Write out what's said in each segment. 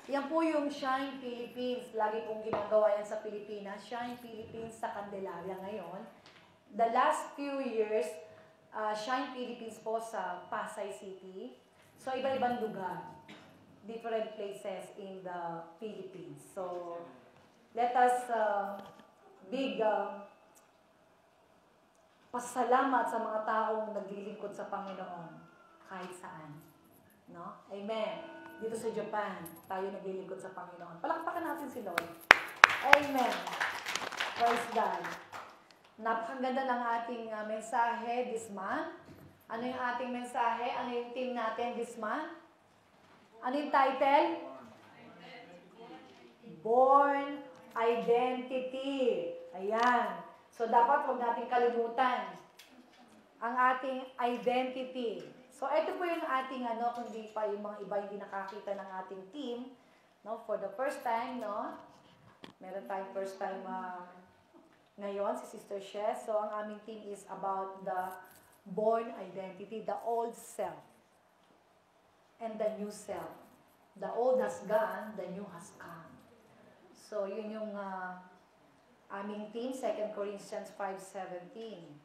Yan po yung Shine Philippines. Lagi pong ginagawa yan sa Pilipinas. Shine Philippines sa Candelaria ngayon. The last few years, Shine Philippines po sa Pasay City. So, iba-ibang lugar. Different places in the Philippines. So, let us big pasalamat sa mga taong naglilingkod sa Panginoon kahit saan. No? Amen. Dito sa Japan, tayo naglilingkod sa Panginoon. Palakpakan natin si Lord. Amen. Praise God. Napakaganda ng ating mensahe this month. Ano yung ating mensahe? Ano yung team natin this month? Ano yung title? Born Identity. Ayan. So, dapat huwag natin kalimutan ang ating identity. So, ito po yung ating, kundi pa yung mga iba hindi nakakita ng ating team, no? For the first time, no? Meron tayong first time ngayon, si Sister Shes. So, ang aming team is about the born identity, the old self, and the new self. The old has gone, the new has come. So, yun yung aming team, 2 Corinthians 5:17.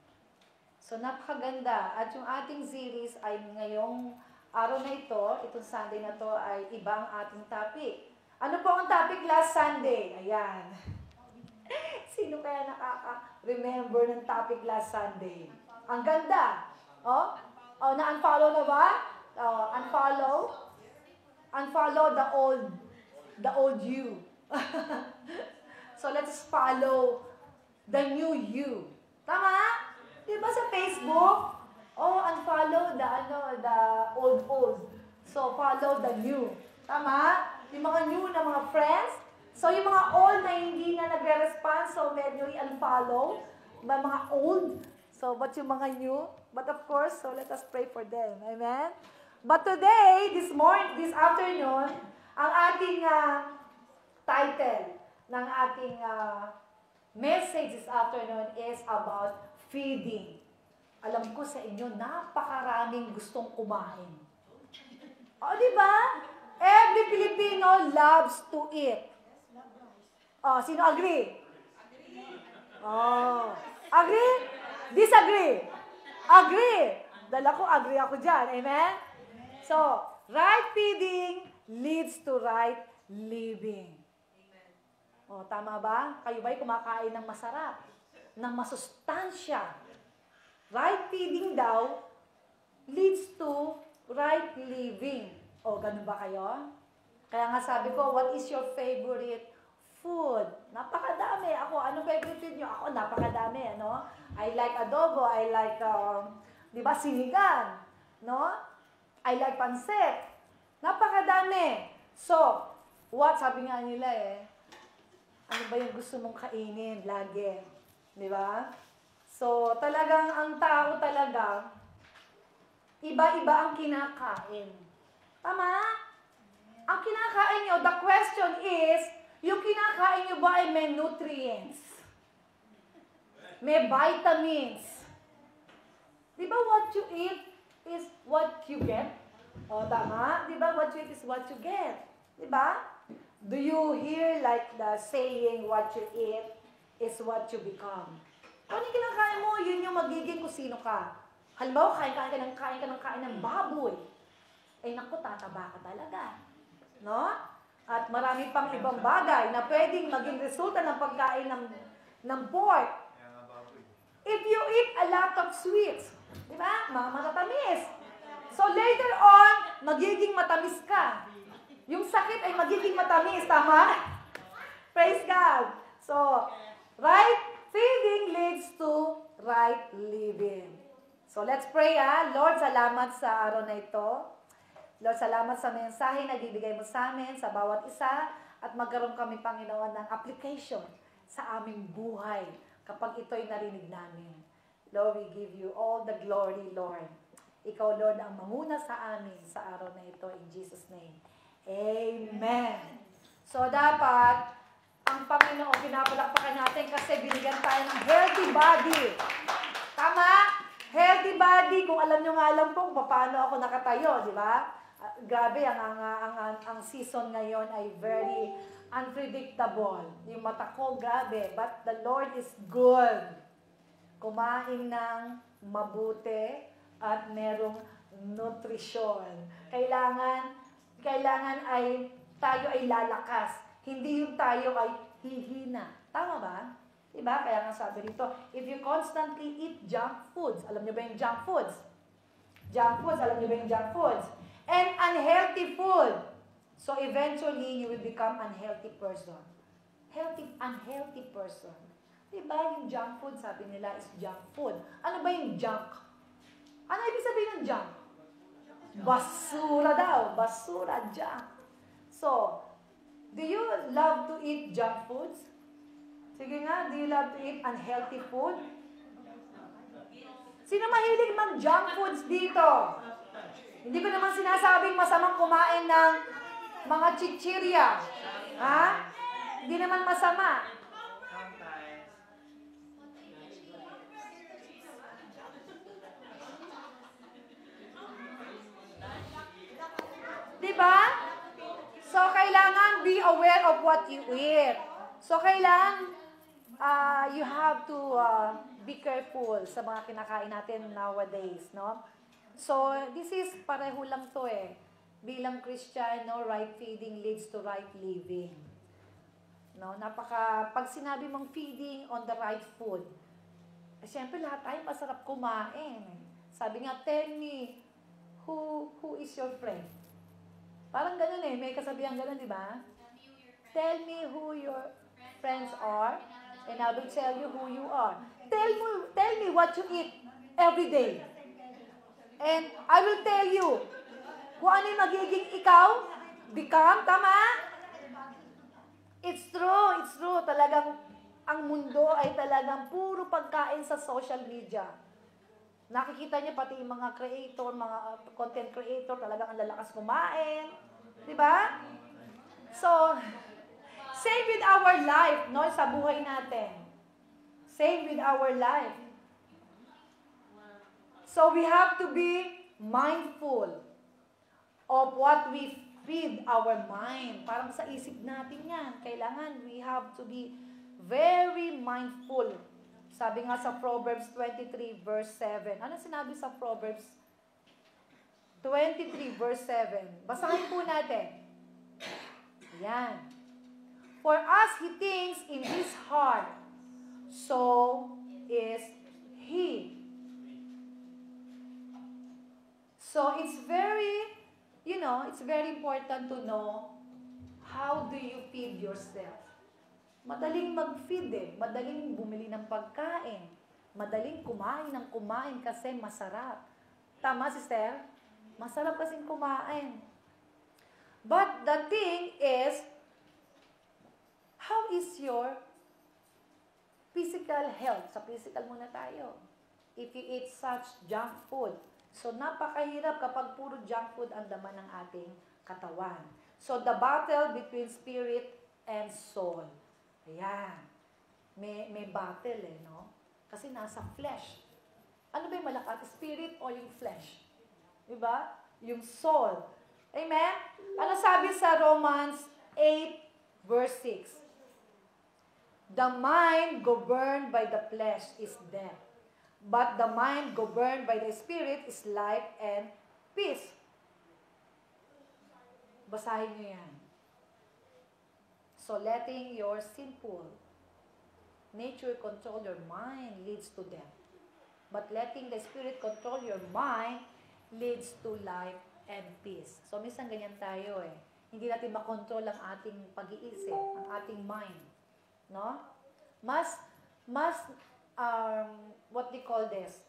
So, napakaganda. At yung ating series ay ngayong araw na ito, itong Sunday na to ay ibang ating topic. Ano po ang topic last Sunday? Ayan. Sino kaya nakaka-remember ng topic last Sunday? Ang ganda. Oh, na-unfollow na ba? Unfollow? Unfollow the old you. So, let's follow the new you. Tama? Diba sa Facebook? Unfollow the old. So, follow the new. Tama? Yung mga new na mga friends. So, yung mga old na hindi na nagre-respond, so medyo i-unfollow. Mga old. So, but yung mga new? But of course, so let us pray for them. Amen? But today, this afternoon, ang ating title ng ating message this afternoon is about feeding. Alam ko sa inyo, napakaraming gustong kumain. Di ba? Every Filipino loves to eat. Sino agree? Agree? Disagree? Agree? Dala ko, agree ako dyan. Amen? So, right feeding leads to right living. Tama ba? Kayo ba'y kumakain ng masarap? Ng masustansya? Right feeding daw leads to right living. Ganun ba kayo? Kaya nga sabi ko, what is your favorite food? Napakadami. Anong favorite food nyo? Ako, napakadami. I like adobo. I like, sinigang. No? I like pansit. Napakadami. So, sabi nga nila ano ba yung gusto mong kainin lagi? Di ba? So, talagang ang tao talaga, iba-iba ang kinakain. Tama? Ang kinakain nyo, the question is, yung kinakain nyo ba ay may nutrients? May vitamins? Di ba what you eat is what you get? Tama? Di ba what you eat is what you get? Di ba? Do you hear like the saying, what you eat is what you become? Kung yung kinakain mo, yun yung magiging kung sino ka. Halimbawa, kain ka ng baboy. Naku, tataba ka talaga. No? At marami pang ibang bagay na pwedeng maging resulta ng pagkain ng pork. If you eat a lot of sweets, di ba? Mga matatamis. So later on, magiging matamis ka. Yung sakit ay magiging matamis, tama? Praise God. So, right feeding leads to right living. So, let's pray, Lord, salamat sa araw na ito. Lord, salamat sa mensahe na bibigay mo sa amin, sa bawat isa, at magkaroon kami, Panginoon, ng application sa aming buhay kapag ito'y narinig namin. Lord, we give you all the glory, Lord. Ikaw, Lord, ang manguna sa amin sa araw na ito, in Jesus' name. Amen. So, dapat, ang Panginoon, pinapalakpakan natin kasi binigyan tayo ng healthy body. Tama? Healthy body. Kung alam nyo nga lang po kung paano ako nakatayo, di ba? Grabe, ang season ngayon ay very unpredictable. Yung mata ko, grabe. But the Lord is good. Kumain ng mabuti at merong nutrisyon. Kailangan ay tayo ay lalakas. Hindi yung tayo ay hihina. Tama ba? Diba? Kaya nga sabi dito, if you constantly eat junk foods, alam niyo ba yung junk foods? Junk foods, alam niyo ba yung junk foods? And unhealthy food. So eventually, you will become unhealthy person. Unhealthy person. Diba? Yung junk food, sabi nila, is junk food. Ano ba yung junk? Ano ibig sabihin ng junk? Basura daw. Basura, junk. So, do you love to eat junk foods? Sige nga, do you love to eat unhealthy food? Sino mahilig mag-junk foods dito? Hindi ko naman sinasabing masamang kumain ng mga chichirya. Ha? Hindi naman masama. Diba? So, kailangan be aware of what you eat. So, kailangan you have to be careful sa mga kinakain natin nowadays, no? So, this is pareho lang to eh. Bilang Christian, no, right feeding leads to right living. No, pag sinabi mong feeding on the right food, siyempre lahat tayo masarap kumain. Sabi nga, tell me, who is your friend? Parang ganun eh, may kasabihan ganun, di ba? Tell me who your friends are, and I will tell you who you are. Tell me what you eat every day. And I will tell you kung ano yung magiging ikaw, become, tama? It's true. Talagang, ang mundo ay talagang puro pagkain sa social media. Nakikita niyo pati yung mga creator, mga content creator, talagang ang lalakas kumain. Diba? So, same with our life, no? Sa buhay natin. Same with our life. So, we have to be mindful of what we feed our mind. Parang sa isip natin yan. Kailangan, we have to be very mindful. Sabi nga sa Proverbs 23 verse 7. Ano sinabi sa Proverbs 23 verse 7? Basahin po natin. Yan. For as he thinks in his heart, so is he. So it's very, it's very important to know how do you feed yourself. Madaling mag-feed eh. Madaling bumili ng pagkain. Madaling kumain ng kumain kasi masarap. Tama, sister? Masarap kasing kumain. But the thing is, how is your physical health? Sa physical muna tayo. If you eat such junk food. So, napakahirap kapag puro junk food ang laman ng ating katawan. So, the battle between spirit and soul. Ayan. May battle eh, no? Kasi nasa flesh. Ano ba yung malakas? Spirit o yung flesh? Diba? Yung soul. Amen? Ano sabi sa Romans 8 verse 6? The mind governed by the flesh is death. But the mind governed by the Spirit is life and peace. Basahin niyo yan. So, letting your sinful nature control your mind leads to death. But letting the Spirit control your mind leads to life and peace. So, minsan ganyan tayo eh. Hindi natin makontrol ang ating pag-iisip, ang ating mind. No? Mas what they call this,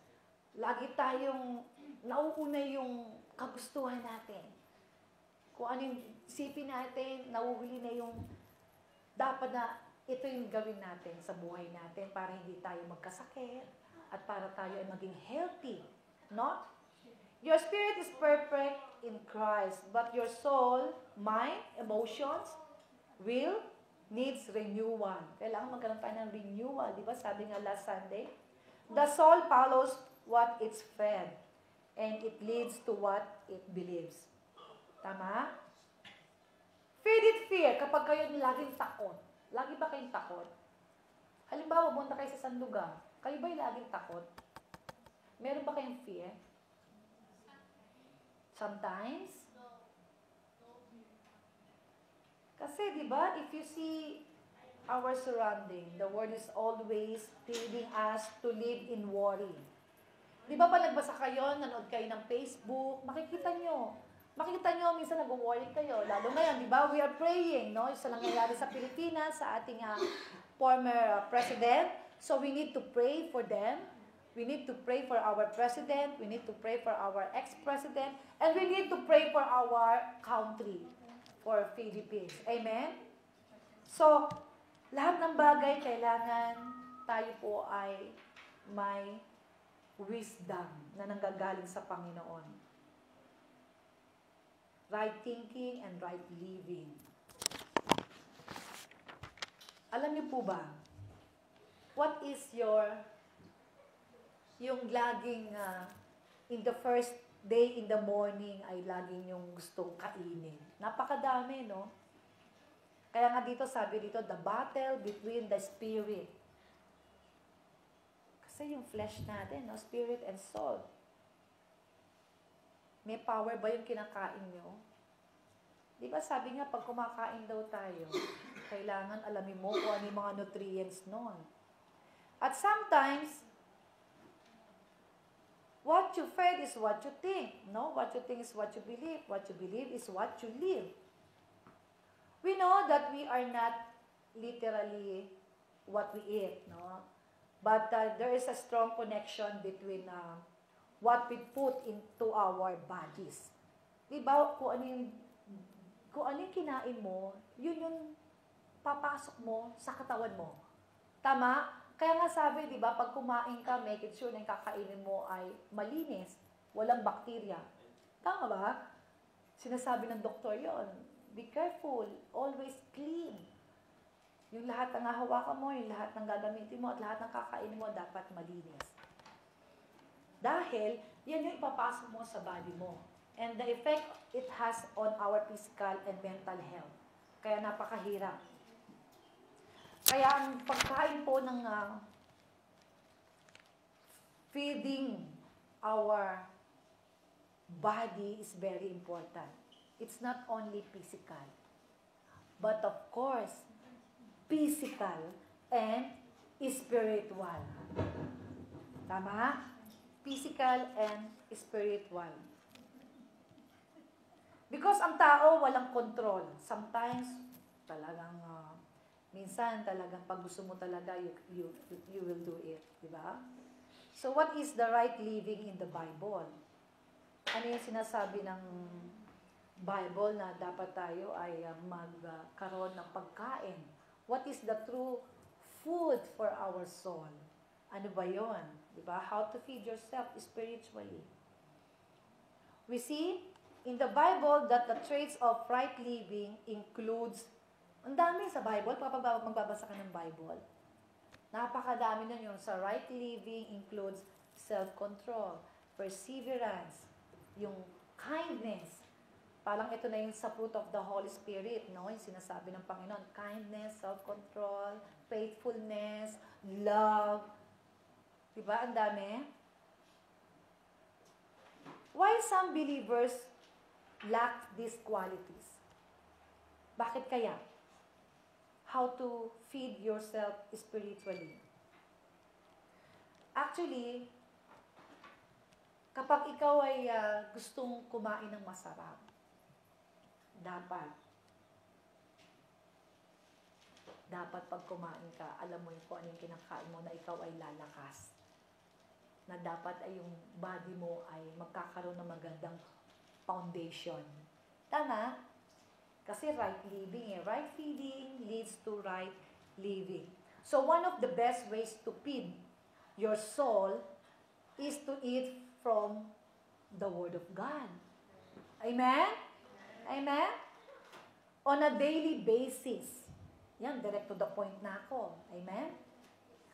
lagi tayong nauuna yung kagustuhan natin. Kung ano yung isipin natin, nauhuli na yung dapat na ito yung gawin natin sa buhay natin para hindi tayo magkasakit at para tayo ay maging healthy. No? Your spirit is perfect in Christ, but your soul, mind, emotions, will, needs renewal. Kailangan magkaroon tayo ng renewal. Di ba? Sabi nga last Sunday, the soul follows what it's fed, and it leads to what it believes. Tama? Feed it fear kapag kayo laging takot. Lagi ba kayong takot? Halimbawa, punta kayo sa isang lugar. Kayo ba'y laging takot? Meron ba kayong fear? Sometimes? Kasi, di ba, if you see our surrounding, the world is always leading us to live in worry. Di ba pa nagbasa kayo, nanood kayo ng Facebook, makikita nyo, minsan nag-worry kayo. Lalo ngayon, di ba, we are praying, no? Isa lang nangyayari sa Pilipinas, sa ating former president. So we need to pray for them. We need to pray for our president. We need to pray for our ex-president. And we need to pray for our country, for Philippines. Amen? So, lahat ng bagay, kailangan tayo po ay may wisdom na nanggagaling sa Panginoon. Right thinking and right living. Alam niyo po ba, what is yung laging, in the first day in the morning, ay laging yung gustong kainin? Napakadami, no? Kaya nga dito, sabi dito, the battle between the spirit. Kasi yung flesh natin, no? Spirit and soul. May power ba yung kinakain nyo? Di ba sabi nga, pag kumakain daw tayo, kailangan alamin mo kung ano yung mga nutrients nun. At sometimes, what you fed is what you think. No? What you think is what you believe. What you believe is what you live. We know that we are not literally what we eat, no? But there is a strong connection between what we put into our bodies. Diba, kung ano yung kinain mo, yun yung papasok mo sa katawan mo. Tama? Kaya nga sabi, diba, pag kumain ka, make it sure na yung kakainin mo ay malinis, walang bakterya. Tama ba? Sinasabi ng doktor yon. Be careful, always clean. Yung lahat ng hahawakan mo, yung lahat ng gagamitin mo, at lahat ng kakainin mo, dapat malinis. Dahil, yan yung ipapasok mo sa body mo. And the effect it has on our physical and mental health. Kaya napakahirap. Kaya ang pagkain po ng feeding our body is very important. It's not only physical, but of course, physical and spiritual. Tama? Physical and spiritual. Because ang tao walang control. Sometimes, talagang, minsan talagang pag gusto mo talaga, you will do it. Diba? So, what is the right living in the Bible? Ano yung sinasabi ng Bible na dapat tayo ay magkaroon ng pagkain? What is the true food for our soul? Ano ba yun? Diba? How to feed yourself spiritually. We see in the Bible that the traits of right living includes, ang dami sa Bible, kapag magbabasa ka ng Bible, napakadami na yun. Sa right living includes self-control, perseverance, yung kindness. Parang ito na yung sa fruit of the Holy Spirit, no? Yung sinasabi ng Panginoon, kindness, self-control, faithfulness, love. Diba? Ang dami. Why some believers lack these qualities? Bakit kaya? How to feed yourself spiritually? Actually, kapag ikaw ay gustong kumain ng masarap, dapat pag kumain ka, alam mo yung kung ano yung kinakain mo na ikaw ay lalakas. Na dapat ay yung body mo ay magkakaroon ng magandang foundation. Tama? Kasi right living, right feeding leads to right living. So one of the best ways to feed your soul is to eat from the Word of God. Amen? Amen? On a daily basis. Yan, direct to the point na ako. Amen?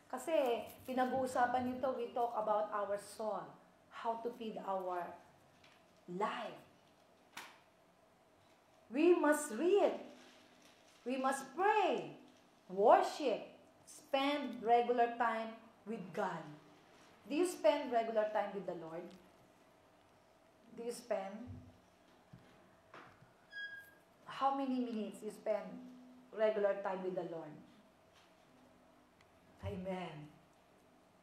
Kasi, pinag-uusapan nito, we talk about our soul. How to feed our life. We must read. We must pray, worship, spend regular time with God. Do you spend regular time with the Lord? Do you spend? How many minutes you spend regular time with the Lord? Amen.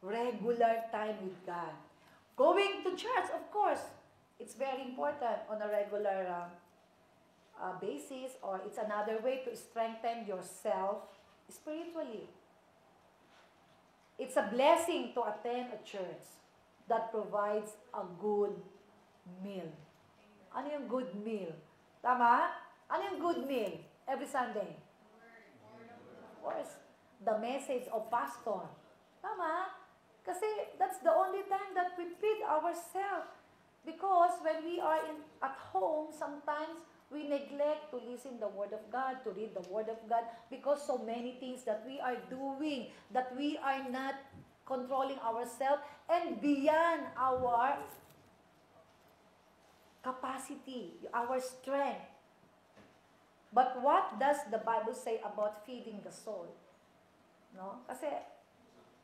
Regular time with God. Going to church, of course, it's very important on a regular basis, or it's another way to strengthen yourself spiritually. It's a blessing to attend a church that provides a good meal. Ano yung good meal? Tama? Ano yung good meal every Sunday? Of course, the message of pastor. Tama? Kasi that's the only time that we feed ourselves. Because when we are at home, sometimes we neglect to listen the Word of God, to read the Word of God, because so many things that we are doing, that we are not controlling ourselves and beyond our capacity, our strength. But what does the Bible say about feeding the soul? No? Kasi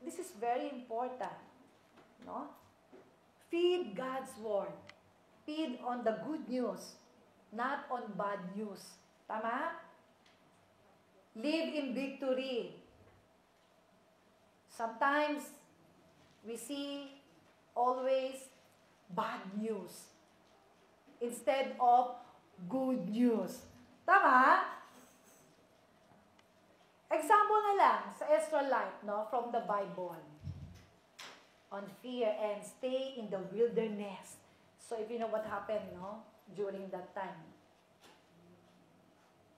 this is very important. No? Feed God's Word. Feed on the good news, not on bad news. Tama? Live in victory. Sometimes, we see always bad news instead of good news. Tama? Example na lang sa extra life, no, from the Bible. On fear and stay in the wilderness. So if you know what happened, no, during that time.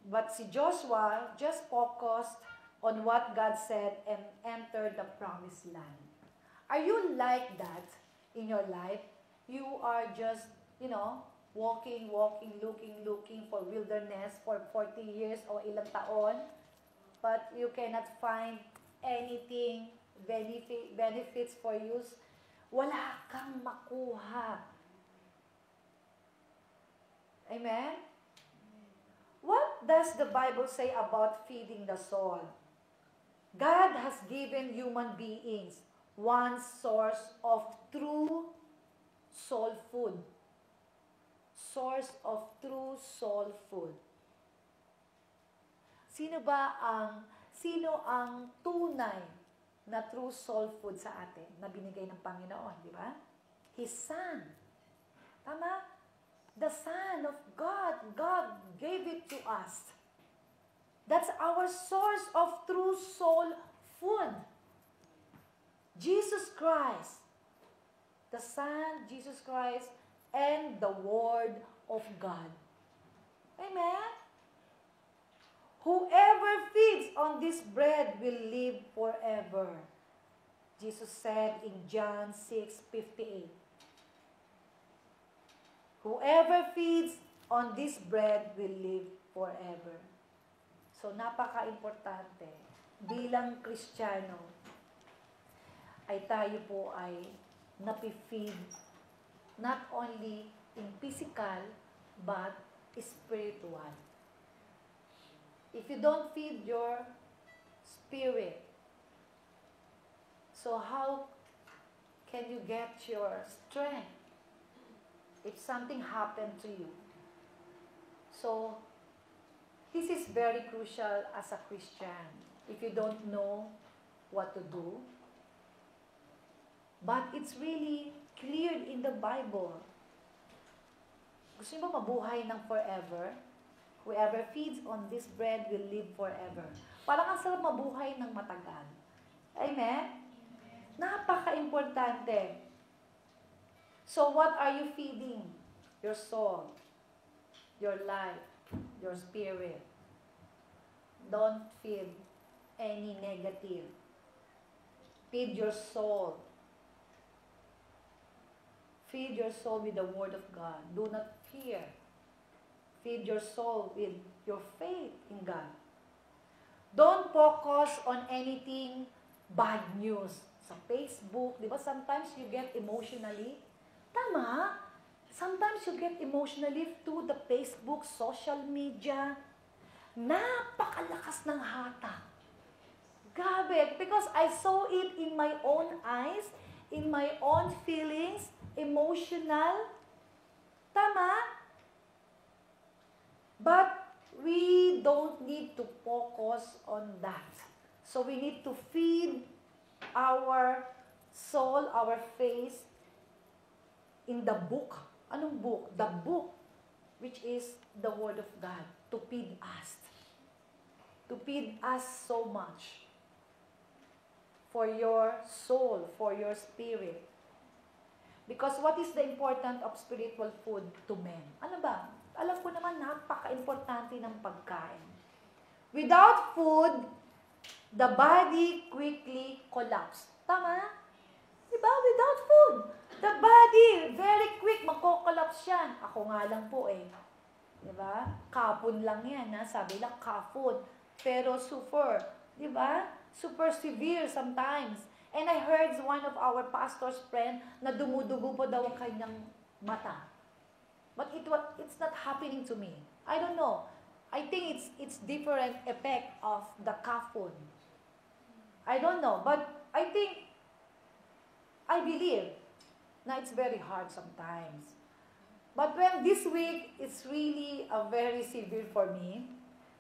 But si Joshua just focused on what God said and entered the promised land. Are you like that in your life? You are just, walking, looking for wilderness for 40 years o ilang taon, but you cannot find anything benefits for you. Wala kang makuha. Amen? What does the Bible say about feeding the soul? God has given human beings one source of true soul food. Source of true soul food. Sino ang tunay na true soul food sa atin na binigay ng Panginoon, di ba? His Son. Tama? The Son of God. God gave it to us. That's our source of true soul food. Jesus Christ. The Son, Jesus Christ, and the Word of God. Amen? Whoever feeds on this bread will live forever. Jesus said in John 6:58. Whoever feeds on this bread will live forever. So, napaka-importante. Bilang Kristiyano, ay tayo po ay napifeed not only in physical, but spiritual. If you don't feed your spirit, so how can you get your strength if something happened to you? So, this is very crucial as a Christian. If you don't know what to do, but it's really cleared in the Bible. Gusto niyo ba mabuhay ng forever? Whoever feeds on this bread will live forever. Parang ang sarap mabuhay ng matagal. Amen? Napaka-importante. So what are you feeding? Your soul, your life, your spirit. Don't feed any negative. Feed your soul. Feed your soul with the Word of God. Do not fear. Feed your soul with your faith in God. Don't focus on anything bad news. Sa Facebook, di ba sometimes you get emotionally? Tama. Sometimes you get emotionally to the Facebook, social media. Napakalakas ng hatak. Grabe, because I saw it in my own eyes, in my own feelings, emotional. Tama? But we don't need to focus on that. So we need to feed our soul, our faith in the book. Anong book? The book, which is the Word of God, to feed us. To feed us so much. For your soul, for your spirit. Because what is the importance of spiritual food to men? Ano ba? Alam ko naman, napaka-importante ng pagkain. Without food, the body quickly collapses. Tama? Diba? Without food, the body, very quick, magko-collapse yan. Ako nga lang po eh. Diba? Kapon lang yan, ha? Sabi lang, kapon. Pero super, diba? Super severe sometimes. And I heard one of our pastor's friend na dumudugo po daw ang kanyang mata. But it's not happening to me. I don't know. I think it's different effect of the kapon. I don't know. But I believe na it's very hard sometimes. But when this week, it's really very severe for me.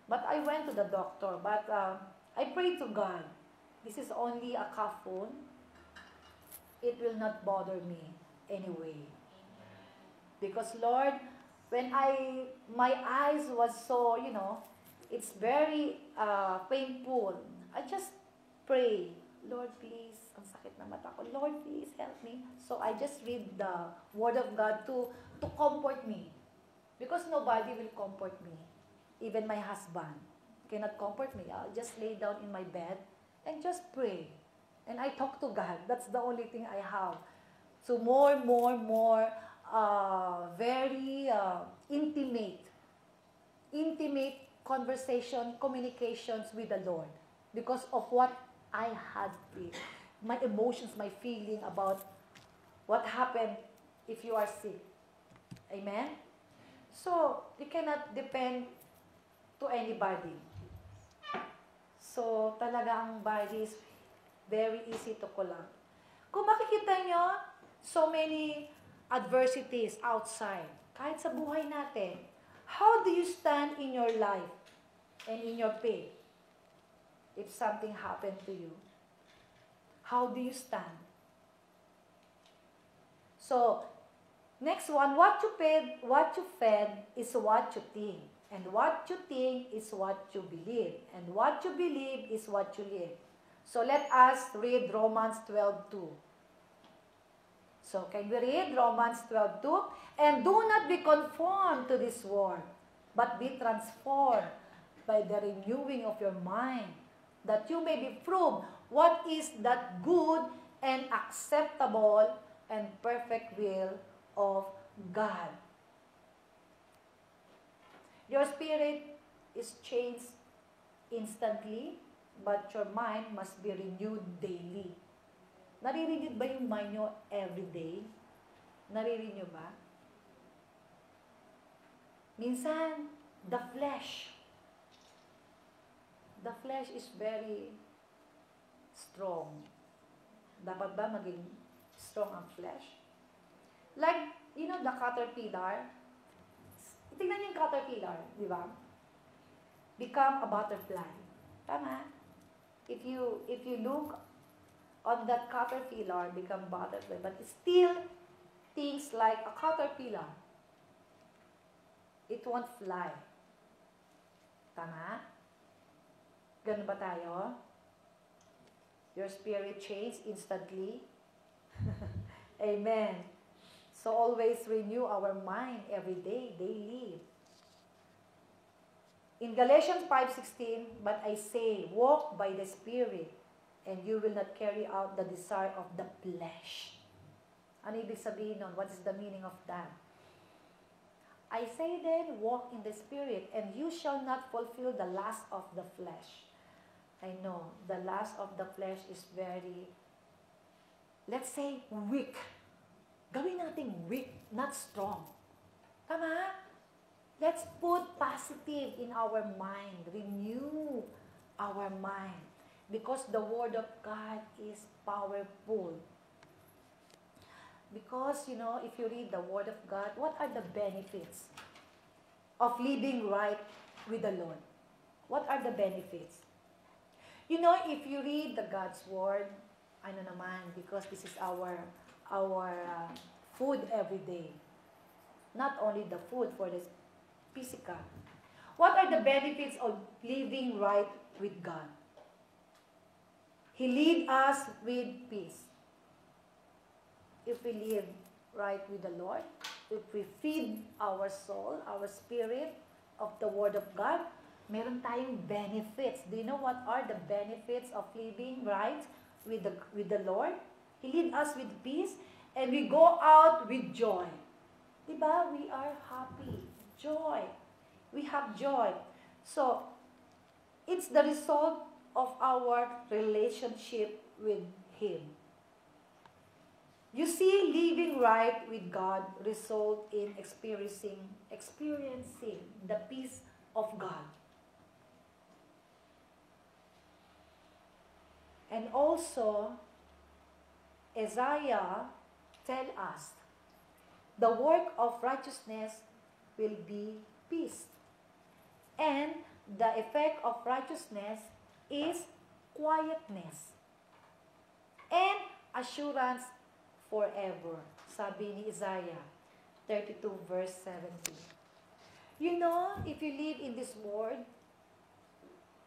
But I went to the doctor. But I pray to God. This is only a kapon. It will not bother me anyway. Because Lord, when my eyes was so, it's very painful. I just pray, Lord, please, ang sakit na mata ko. Lord, please help me. So I just read the Word of God to comfort me. Because nobody will comfort me. Even my husband cannot comfort me. I'll just lay down in my bed and just pray. And I talk to God. That's the only thing I have. So more, very intimate conversation, communications with the Lord. Because of what I had feel. My emotions, my feeling about what happened if you are sick. Amen? So, you cannot depend to anybody. So, talaga ang body is very easy to collapse. Kung makikita nyo, so many adversities outside, kahit sa buhay natin, how do you stand in your life and in your faith if something happened to you? How do you stand? So, next one, what you fed is what you think. And what you think is what you believe. And what you believe is what you live. So let us read Romans 12:2. So can we read Romans 12:2? And do not be conformed to this world, but be transformed by the renewing of your mind, that you may be proved what is that good and acceptable and perfect will of God. Your spirit is changed instantly, but your mind must be renewed daily. Naririnig ba yung mind nyo every day? Naririnig nyo ba? Minsan, the flesh is very strong. Dapat ba maging strong ang flesh? Like, the caterpillar. Tingnan niyo yung caterpillar, di ba? Become a butterfly. Tama? If you look on that caterpillar, become butterfly, but it still thinks like a caterpillar. It won't fly. Tama? Ganun ba tayo? Your spirit changes instantly. Amen. So always renew our mind every day, daily. In Galatians 5:16, but I say, walk by the Spirit, and you will not carry out the desire of the flesh. Ano ibig sabihin nun? What is the meaning of that? I say then, walk in the Spirit, and you shall not fulfill the lust of the flesh. I know, the lust of the flesh is very, let's say, weak. Gawin nating weak, not strong. Tama? Let's put positive in our mind. Renew our mind. Because the Word of God is powerful. Because, if you read the Word of God, what are the benefits of living right with the Lord? What are the benefits? If you read the God's Word, because this is our food every day. Not only the food for the physical. What are the benefits of living right with God? He leads us with peace. If we live right with the Lord, if we feed our soul, our spirit of the Word of God, meron tayong benefits. Do you know what are the benefits of living right with the Lord? He leads us with peace, and we go out with joy. Diba? We are happy. Joy. We have joy. So, it's the result of our relationship with Him. You see, living right with God result in experiencing the peace of God. And also, Isaiah tell us, the work of righteousness will be peace. And the effect of righteousness is quietness and assurance forever. Sabi ni Isaiah 32 verse 17. If you live in this world,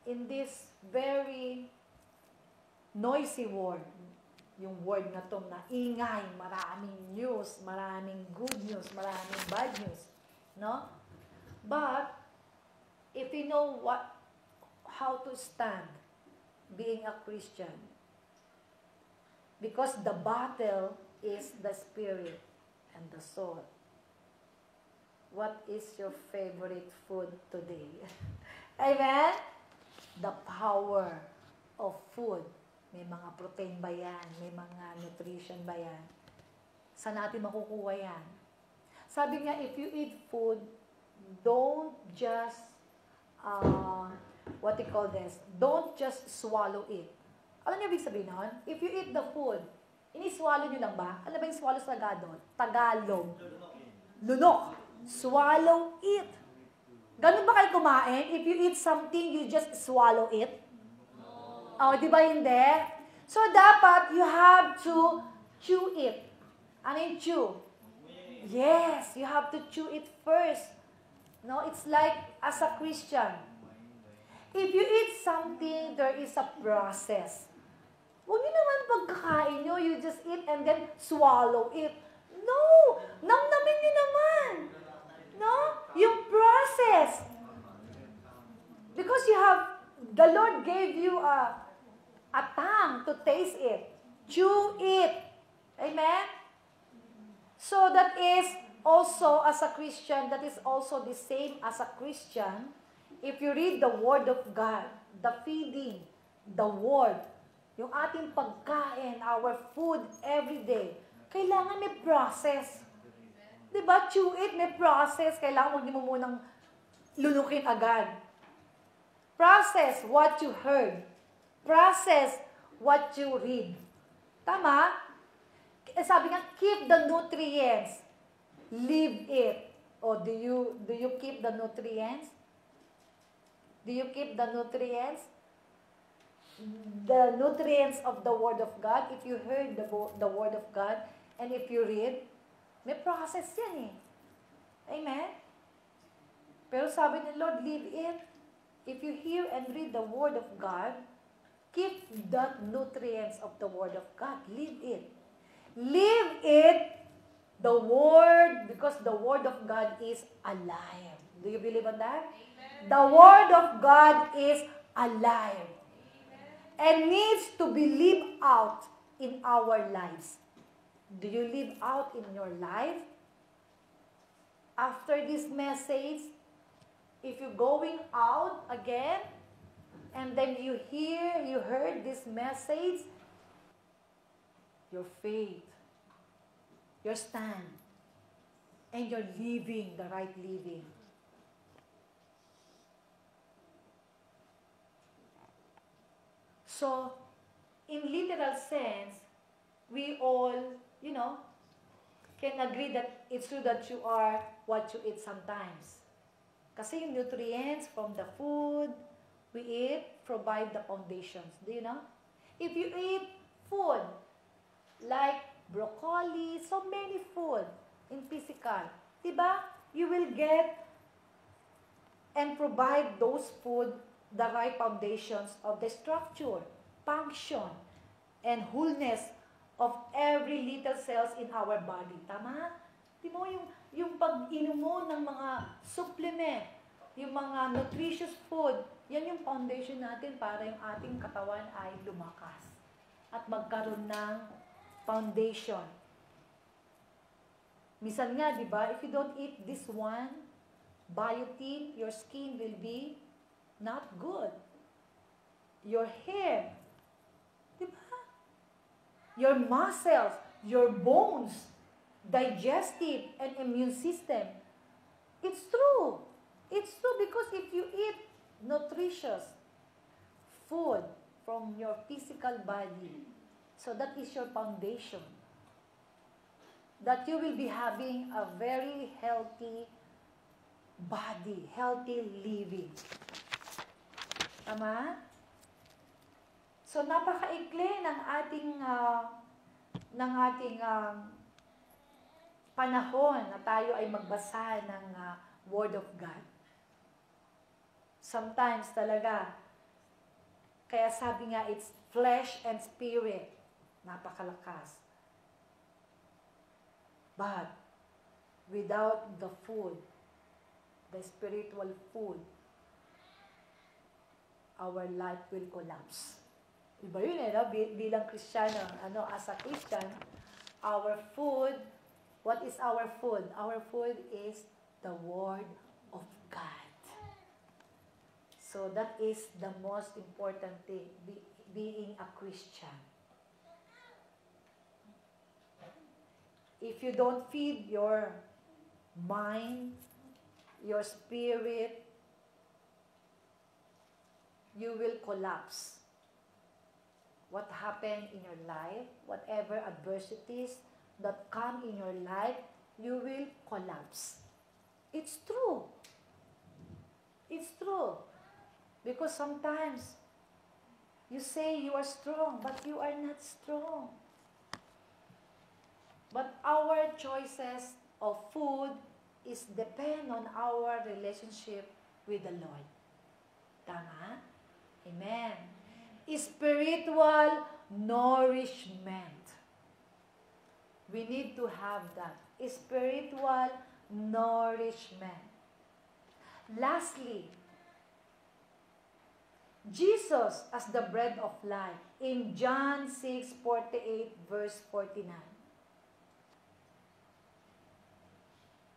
in this very noisy world, yung world na to na ingay, maraming news, maraming good news, maraming bad news, no? But if you know how to stand being a Christian, because the battle is the spirit and the soul. What is your favorite food today? Amen? The power of food. May mga protein ba yan? May mga nutrition ba yan? Saan natin makukuha yan? Sabi nga, if you eat food, don't just, don't just swallow it. Alam niyo ibig sabihin nun? If you eat the food, ini-swallow nyo lang ba? Ano ba yung swallow sa Tagalog? Lunok. Swallow it. Ganun ba kayo kumain? If you eat something, you just swallow it? Oh, di ba hindi? So, dapat you have to chew it. Ano yung chew? Yes, you have to chew it first. No, it's like as a Christian. If you eat something, there is a process. Huwag niyo naman pagkakain nyo, you just eat and then swallow it. No! Namnamin niyo naman. No? Yung process. Because the Lord gave you a tongue to taste it. Chew it. Amen? So that is also, as a Christian, that is also the same as a Christian. If you read the Word of God, the feeding, the Word, yung ating pagkain, our food every day, kailangan may process. Diba? Chew it, may process. Kailangan mo munang lunukin agad. Process what you heard. Process what you read. Tama? Sabi nga, keep the nutrients. Leave it. O do you keep the nutrients? Do you keep the nutrients? The nutrients of the Word of God. If you heard the Word of God, and if you read, may process yan eh. Amen? Pero sabi ni Lord, leave it. If you hear and read the Word of God, keep the nutrients of the Word of God. Leave it. Leave it, the Word, because the Word of God is alive. Do you believe on that? Amen. The Word of God is alive. Amen. And needs to be lived out in our lives. Do you live out in your life? After this message, if you're going out again, and then you heard this message, your faith your stand, and your living, the right living. So, in literal sense, we all, can agree that it's true that you are what you eat sometimes. Kasi yung nutrients from the food we eat provide the foundations. Do you know? If you eat food like broccoli, so many food in physical, diba? You will get and provide those food the right foundations of the structure, function, and wholeness of every little cells in our body. Tama? Di mo yung pag-inom mo ng mga supplement, yung mga nutritious food, yan yung foundation natin para yung ating katawan ay lumakas at magkaroon ng foundation. Minsan nga, di ba, if you don't eat this one, biotin, your skin will be not good. Your hair, di ba? Your muscles, your bones, digestive and immune system. It's true. It's true because if you eat nutritious food from your physical body, so that is your foundation, that you will be having a very healthy body, healthy living. Tama? So, napakaikli ng ating panahon na tayo ay magbasa ng Word of God. Sometimes talaga, kaya sabi nga, it's flesh and spirit. Napakalakas. But, without the food, the spiritual food, our life will collapse. Diba yun bilang Kristiyano, as a Christian, our food, what is our food? Our food is the Word of God. So that is the most important thing, being a Christian. If you don't feed your mind, your spirit, you will collapse. What happened in your life, whatever adversities that come in your life, you will collapse. It's true. It's true. Because sometimes, you say you are strong, but you are not strong. But our choices of food is depend on our relationship with the Lord. Tama? Amen. Spiritual nourishment. We need to have that. Spiritual nourishment. Lastly, Jesus as the bread of life in John 6:48 verse 49.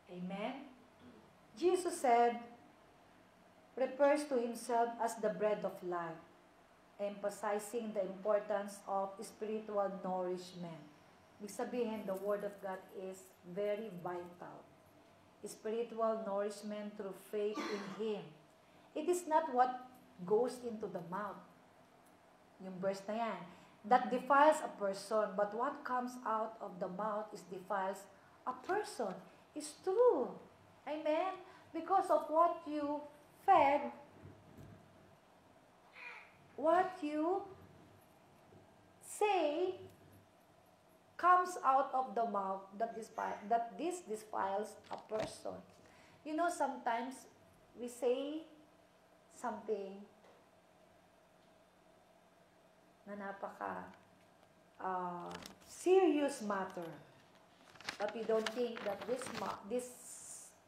Amen? Jesus said, refers to himself as the bread of life, emphasizing the importance of spiritual nourishment. Ibig sabihin, the Word of God is very vital. Spiritual nourishment through faith in Him. It is not what goes into the mouth. Yung verse na yan. That defiles a person, but what comes out of the mouth is defiles a person. It's true. Amen? Because of what you fed, what you say comes out of the mouth that this defiles a person. You know, sometimes we say something na napaka serious matter, but we don't think that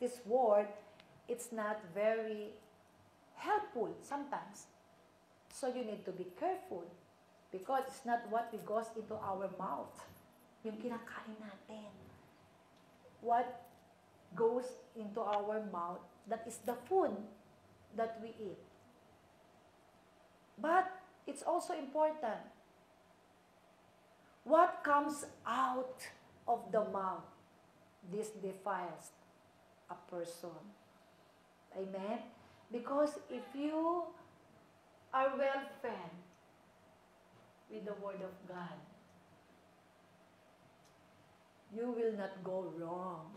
this word, it's not very helpful sometimes. So you need to be careful because it's not what goes into our mouth. Yung kinakain natin. What goes into our mouth, that is the food that we eat. But it's also important what comes out of the mouth, this defiles a person. Amen? Because if you are well fed with the Word of God, you will not go wrong.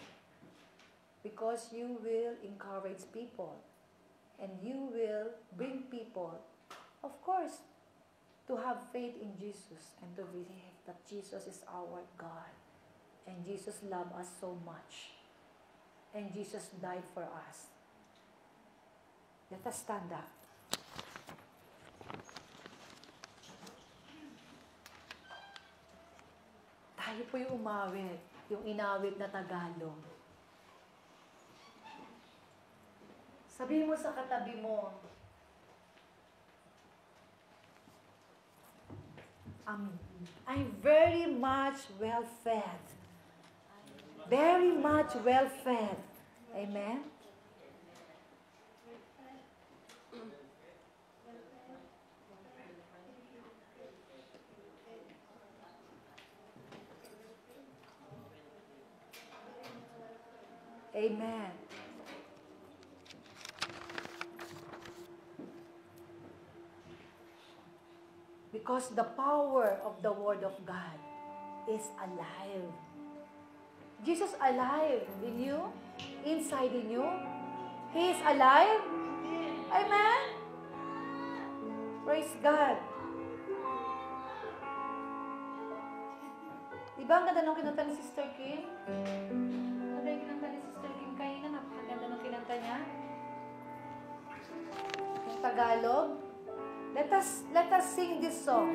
Because you will encourage people. And you will bring people, of course, to have faith in Jesus and to believe that Jesus is our God. And Jesus loved us so much. And Jesus died for us. Let us stand up. Tayo po yung umawit, yung inawit na Tagalog. Sabihin mo sa katabi mo, I'm very much well-fed. Very much well-fed. Amen? Amen. Because the power of the Word of God is alive. Jesus alive in you, inside in you. He is alive. Amen. Praise God. Diba ang ganda nung kinanta ni Sister Kim? Ano yung kinanta ni Sister Kim kanina? Napakaganda nung kinanta niya. Yung Tagalog. Let us sing this song.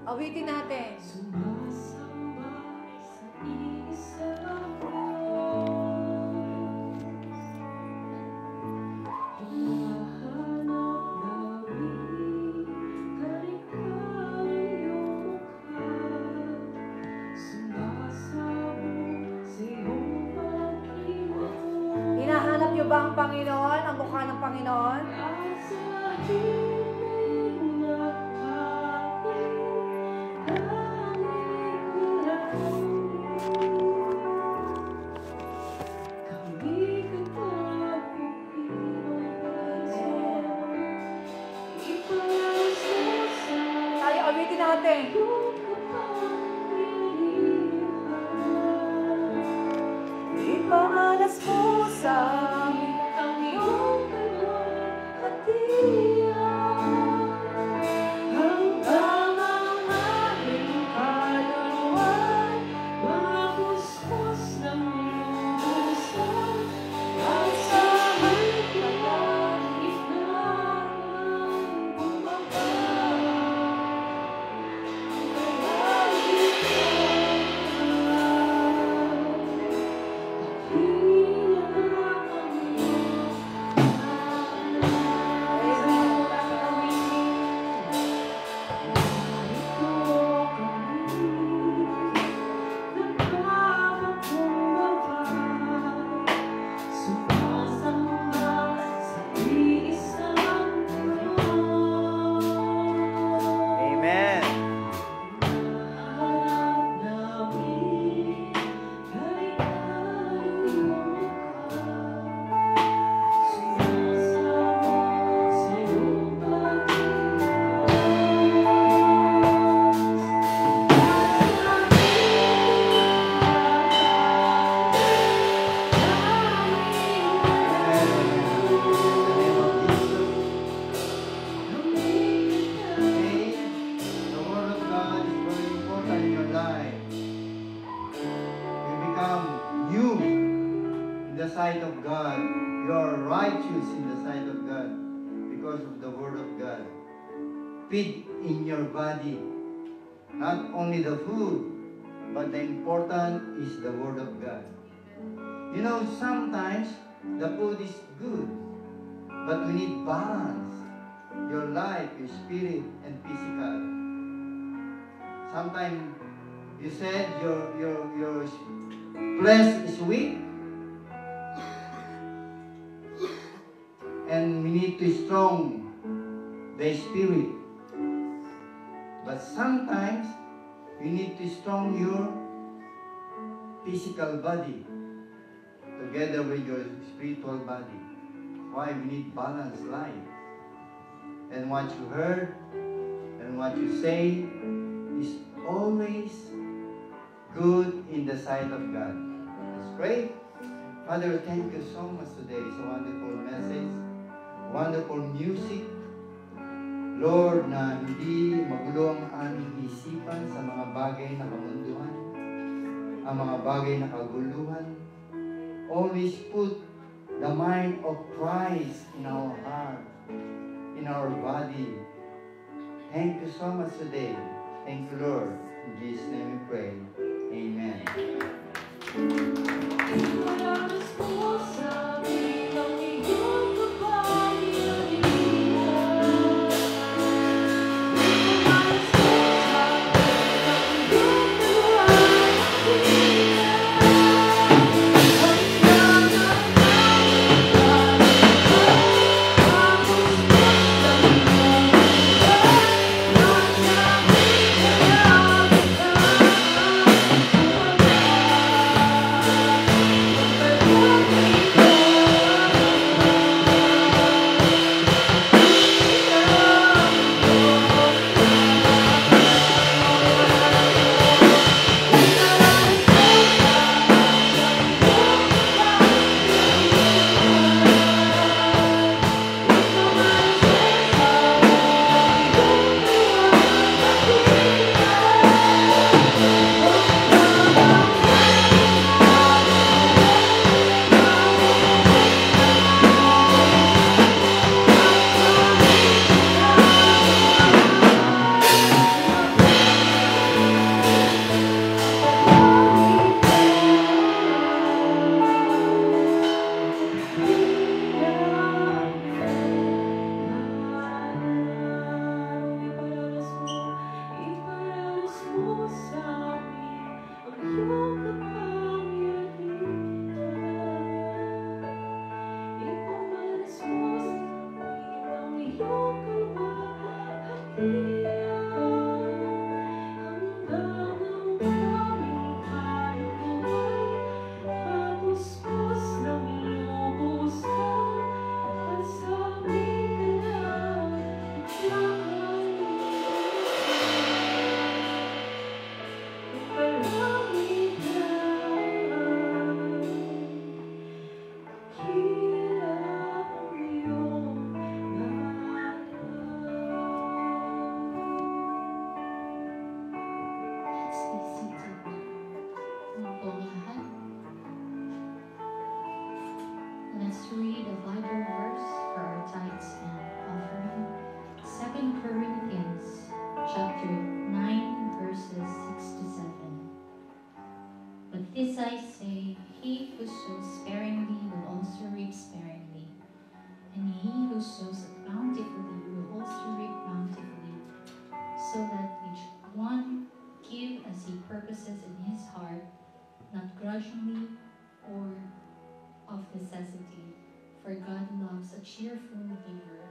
Awitin natin. Hinahanap niyo ba ang Panginoon, ang mukha ng Panginoon? Tayo, awitin natin. Ipaalas mo sa amin ang iyong kalwalhatian, hanggang ang aming kaluluwan mapuspos ng iyong busan, at sa halip ng bumaba. Sight of God, you are righteous in the sight of God because of the Word of God. Feed in your body, not only the food, but the important is the Word of God. You know, sometimes the food is good, but we need balance. Your life, your spirit, and physical. Sometimes you said your flesh is weak. need to strong the spirit. But sometimes, you need to strong your physical body together with your spiritual body. Why? We need balanced life. And what you heard and what you say is always good in the sight of God. Let's pray. Father, thank you so much today. It's a wonderful message, wonderful music. Lord, na hindi magulo ang aming isipan sa mga bagay na kamunduhan, ang mga bagay na kaguluhan. Always put the mind of Christ in our heart, in our body. Thank you so much today. Thank you, Lord. In Jesus' name we pray. Amen. Let's read a Bible verse for our tithes and offering. 2 Corinthians chapter 9, verses 6 to 7. But this I say, he who sows sparingly will also reap sparingly, and he who sows bountifully will also reap bountifully, so that each one give as he purposes in his heart, not grudgingly or of necessity, for God loves a cheerful giver.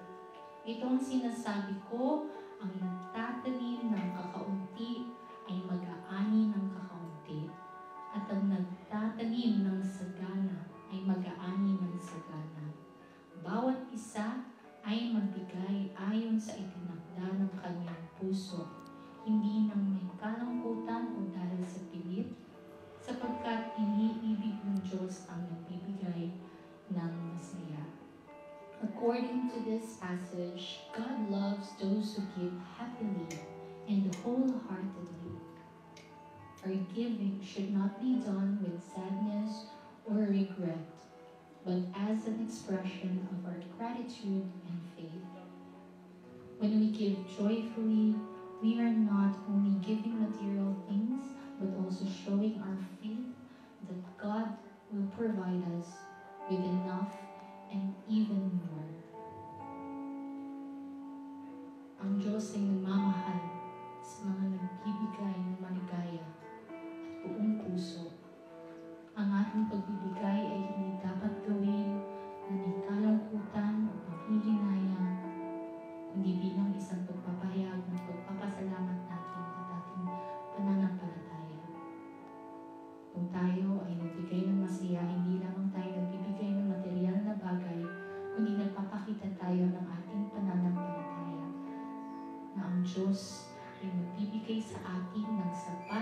Ito ang sinasabi ko, ang nagtatanim ng kakaunti ay mag-aani ng kakaunti, at ang nagtatanim ng sagana ay mag-aani ng sagana. Bawat isa ay magbigay ayon sa itinakda ng kanyang puso, hindi ng may kalungkutan o dahil sa pilit, sapagkat iniibig ng Diyos ang nagbibigay ng masaya. According to this passage, God loves those who give happily and wholeheartedly. Our giving should not be done with sadness or regret, but as an expression of our gratitude and faith. When we give joyfully, we are not only giving material things, but also showing our faith that God will provide us with enough and even more. Ang Diyos ay nagmamahal sa mga nagbibigay ng maligaya at buong puso. Ang ating pagbibigay ay hindi dapat gawin na may kalungkutan o paghihinay Kung tayo ay nagbigay ng masaya, hindi lamang tayo nagbibigay ng material na bagay, kundi nagpapakita tayo ng ating pananampalataya na ang Diyos ay magbibigay sa atin ng sapat